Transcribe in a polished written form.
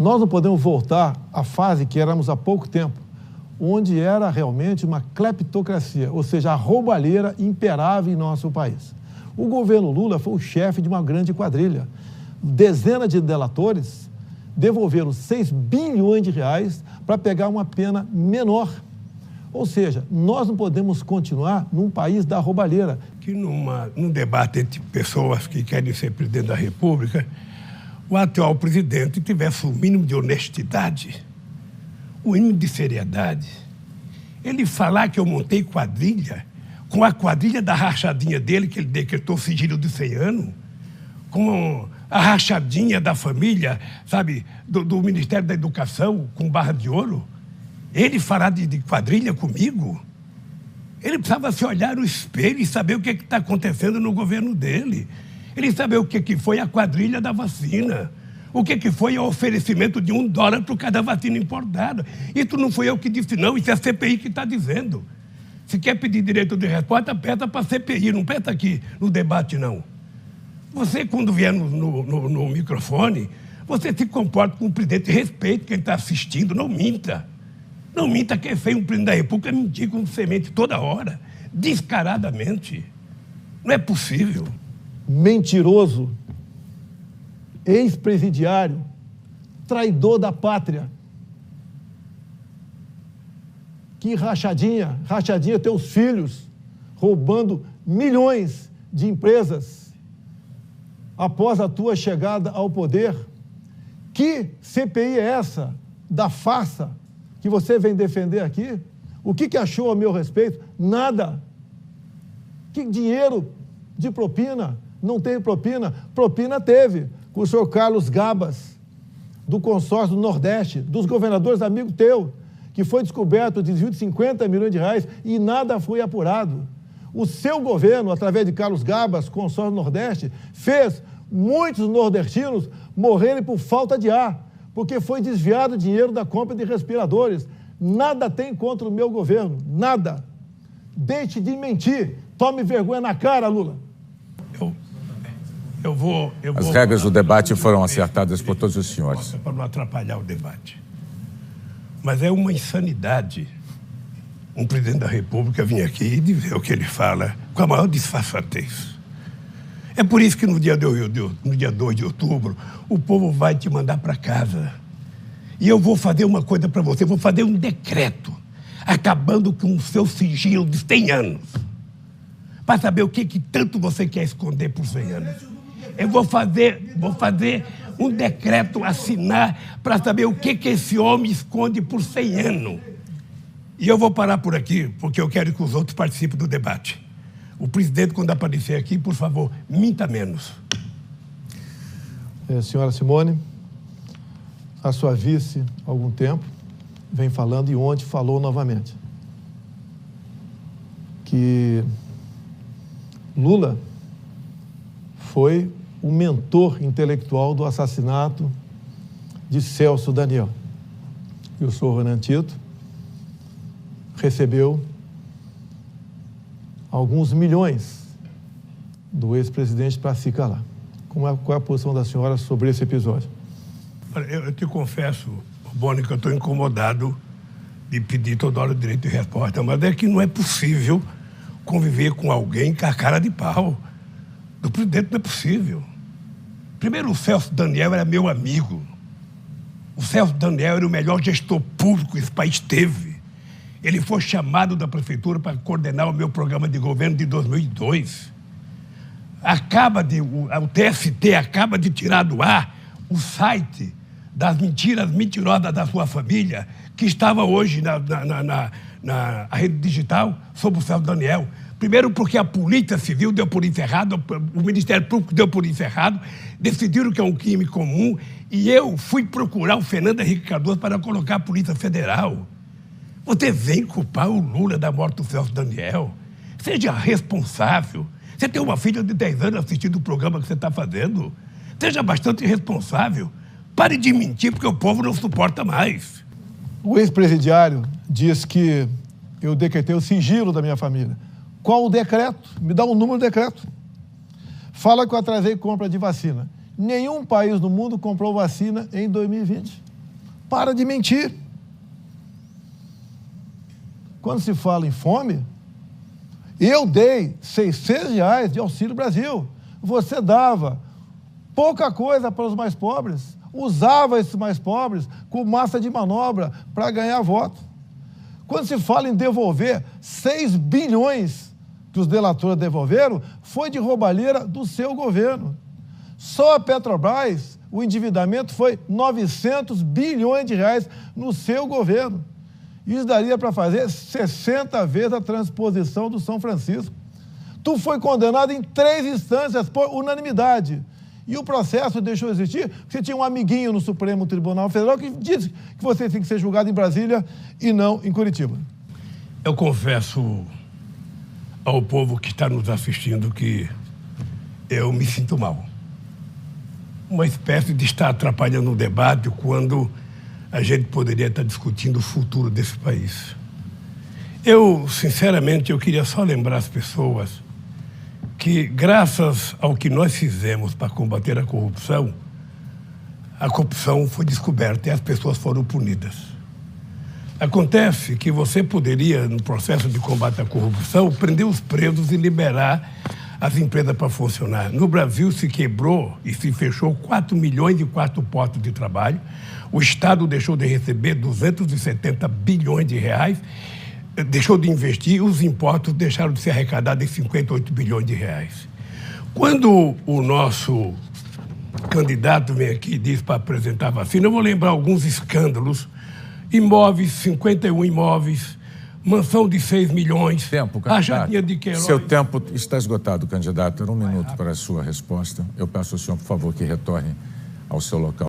Nós não podemos voltar à fase que éramos há pouco tempo, onde era realmente uma cleptocracia, ou seja, a roubalheira imperava em nosso país. O governo Lula foi o chefe de uma grande quadrilha. Dezenas de delatores devolveram 6 bilhões de reais para pegar uma pena menor. Ou seja, nós não podemos continuar num país da roubalheira. Que num debate entre pessoas que querem ser presidente da República, o atual presidente tivesse o mínimo de honestidade, o mínimo de seriedade. Ele falar que eu montei quadrilha, com a quadrilha da rachadinha dele, que ele decretou sigilo de 100 anos, com a rachadinha da família, sabe, do Ministério da Educação, com barra de ouro. Ele falar de quadrilha comigo? Ele precisava se olhar no espelho e saber o que está acontecendo no governo dele. Ele saber o que foi a quadrilha da vacina. O que foi o oferecimento de $1 por cada vacina importada. Isso não foi eu que disse, não. Isso é a CPI que está dizendo. Se quer pedir direito de resposta, peça para a CPI. Não peça aqui no debate, não. Você, quando vier no microfone, você se comporta com o presidente, respeite quem está assistindo, não minta. Não minta que é feio um presidente da República mentir com semente toda hora, descaradamente. Não é possível. Mentiroso, ex-presidiário, traidor da pátria. Que rachadinha teus filhos roubando milhões de empresas após a tua chegada ao poder. Que CPI é essa da farsa que você vem defender aqui? O que achou a meu respeito? Nada. Que dinheiro de propina? Não teve propina? Propina teve, com o senhor Carlos Gabas, do consórcio do Nordeste, dos governadores amigo teu, que foi descoberto o desvio de 50 milhões de reais e nada foi apurado. O seu governo, através de Carlos Gabas, consórcio do Nordeste, fez muitos nordestinos morrerem por falta de ar, porque foi desviado dinheiro da compra de respiradores. Nada tem contra o meu governo, nada. Deixe de mentir, tome vergonha na cara, Lula. As regras do debate foram acertadas por todos os senhores. Para não atrapalhar o debate. Mas é uma insanidade um presidente da República vir aqui e dizer o que ele fala com a maior disfarçatez. É por isso que no dia 2 de outubro, o povo vai te mandar para casa. E eu vou fazer uma coisa para você, vou fazer um decreto, acabando com o seu sigilo de 100 anos. Para saber o que tanto você quer esconder por 100 anos. Eu vou fazer um decreto, assinar, para saber o que esse homem esconde por 100 anos. E eu vou parar por aqui, porque eu quero que os outros participem do debate. O presidente, quando aparecer aqui, por favor, minta menos. Senhora Simone, a sua vice, há algum tempo, vem falando e ontem falou novamente que Lula foi o mentor intelectual do assassinato de Celso Daniel. E o senhor Renan Tito recebeu alguns milhões do ex-presidente para se calar. Qual é a posição da senhora sobre esse episódio? Eu te confesso, Boni, que eu estou incomodado de pedir toda hora o direito de resposta, mas é que não é possível conviver com alguém com a cara de pau. Do presidente não é possível. Primeiro, o Celso Daniel era meu amigo. O Celso Daniel era o melhor gestor público que esse país teve. Ele foi chamado da prefeitura para coordenar o meu programa de governo de 2002. O TST acaba de tirar do ar o site das mentiras mentirosas da sua família, que estava hoje na rede digital sobre o Celso Daniel. Primeiro porque a Polícia Civil deu por encerrado, o Ministério Público deu por encerrado, decidiram que é um crime comum, e eu fui procurar o Fernando Henrique Cardoso para colocar a Polícia Federal. Você vem culpar o Lula da morte do Celso Daniel? Seja responsável. Você tem uma filha de 10 anos assistindo o programa que você está fazendo. Seja bastante responsável. Pare de mentir, porque o povo não suporta mais. O ex-presidiário diz que eu decretei o sigilo da minha família. Qual o decreto? Me dá um número do decreto. Fala que eu atrasei compra de vacina. Nenhum país do mundo comprou vacina em 2020. Para de mentir. Quando se fala em fome, eu dei R$600 de Auxílio Brasil. Você dava pouca coisa para os mais pobres, usava esses mais pobres com massa de manobra para ganhar voto. Quando se fala em devolver 6 bilhões que os delatores devolveram, foi de roubalheira do seu governo. Só a Petrobras, o endividamento foi 900 bilhões de reais no seu governo. Isso daria para fazer 60 vezes a transposição do São Francisco. Tu foi condenado em 3 instâncias por unanimidade. E o processo deixou de existir porque você tinha um amiguinho no Supremo Tribunal Federal que disse que você tem que ser julgado em Brasília e não em Curitiba. Eu confesso ao povo que está nos assistindo que eu me sinto mal. Uma espécie de estar atrapalhando o debate quando a gente poderia estar discutindo o futuro desse país. Sinceramente, eu queria só lembrar as pessoas que, graças ao que nós fizemos para combater a corrupção foi descoberta e as pessoas foram punidas. Acontece que você poderia, no processo de combate à corrupção, prender os presos e liberar as empresas para funcionar. No Brasil se quebrou e se fechou 4 milhões e 4 postos de trabalho. O Estado deixou de receber 270 bilhões de reais, deixou de investir, os impostos deixaram de ser arrecadados em 58 bilhões de reais. Quando o nosso candidato vem aqui e diz para apresentar vacina, eu vou lembrar alguns escândalos. Imóveis, 51 imóveis, mansão de 6 milhões, tempo, a Jardinha de Queiroz. Seu tempo está esgotado, candidato. Era 1 minuto para a sua resposta. Eu peço ao senhor, por favor, que retorne ao seu local.